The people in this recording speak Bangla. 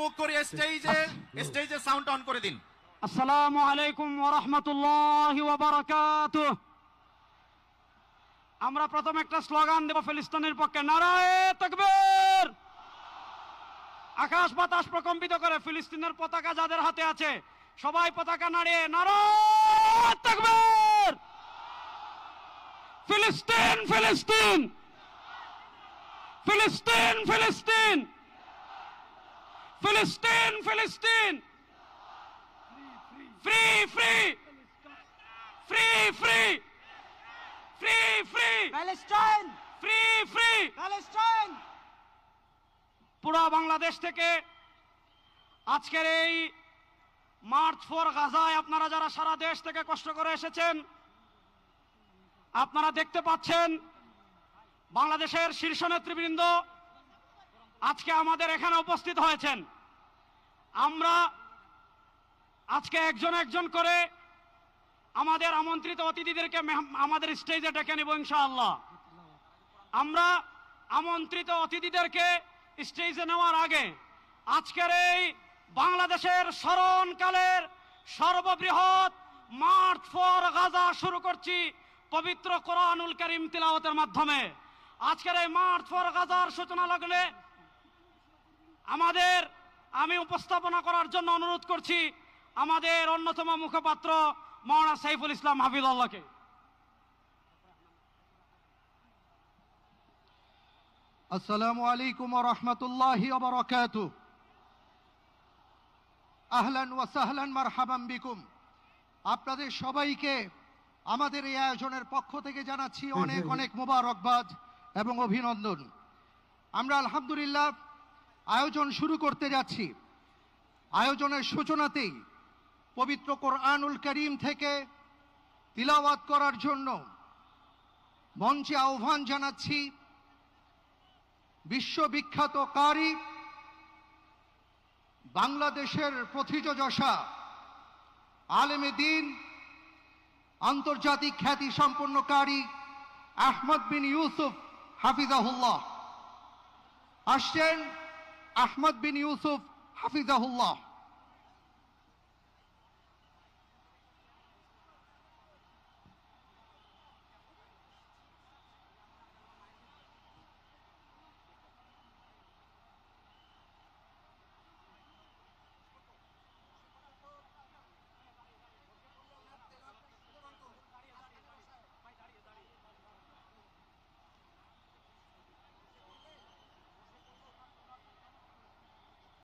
মুখ করিয়ে স্টেজে সাউন্ড অন করে দিন। আসসালামু আলাইকুম ওয়া রাহমাতুল্লাহি ওয়া বারাকাতুহু। আমরা প্রথম একটা স্লোগান দেব ফিলিস্তিনের পক্ষে, নারায়ে তাকবীর। আকাশ বাতাস প্রকম্পিত করে ফিলিস্তিনের পতাকা যাদের হাতে আছে সবাই পতাকা নাড়িয়ে নারায়ে তাকবীর। ফিলিস্তিন ফিলিস্তিন ফিলিস্তিন ফিলিস্তিন ফিলিস্তিন ফিলিস্তিন। Free free free free free free Palestine free free. Palestine. পুরো বাংলাদেশ থেকে আজকের এই মার্চ ফর গাজায় আপনারা যারা সারা দেশ থেকে কষ্ট করে এসেছেন, আপনারা দেখতে পাচ্ছেন বাংলাদেশের শীর্ষ নেতৃবৃন্দ আজকে আমাদের এখানে উপস্থিত হয়েছেন। আমরা আজকে একজন একজন করে আমাদের আমন্ত্রিত অতিথিদেরকে আমাদের স্টেজে ডেকে নেব ইনশাআল্লাহ। আমরা আমন্ত্রিত অতিথিদেরকে স্টেজে নেওয়ার আগে আজকের এই বাংলাদেশের স্মরণকালের সর্ববৃহৎ মার্চ ফর গাজা শুরু করছি পবিত্র কোরআনুল কারীম তিলাওয়াতের মাধ্যমে। আজকের এই মার্চ ফর গাজার সূচনা লগ্নে আমি উপস্থাপনা করার জন্য অনুরোধ করছি আমাদের অন্যতম মুখপাত্র মাওলানা সাইফুল ইসলাম হাফিজাল্লাহকে। আসসালামু আলাইকুম ওয়া রাহমাতুল্লাহি ওয়া বারাকাতুহু। আহলান ওয়া সাহলান মারহাবান বিকুম। আপনাদের সবাইকে আমাদের এই আয়োজনের পক্ষ থেকে জানাচ্ছি অনেক অনেক মোবারকবাদ এবং অভিনন্দন। আমরা আলহামদুলিল্লাহ আয়োজন শুরু করতে যাচ্ছি। আয়োজনের সূচনাতেই পবিত্র কোরআনুল কারীম থেকে তিলাওয়াত করার জন্য মঞ্চে আহ্বান জানাচ্ছি বিশ্ববিখ্যাত কারি, বাংলাদেশের প্রথিতযশা আলেমে দ্বীন, আন্তর্জাতিক খ্যাতি সম্পন্ন কারি আহমদ বিন ইউসুফ হাফিজাহুল্লাহ। আসছেন আহমদ বিন ইউসুফ হাফিজাহুল্লাহ।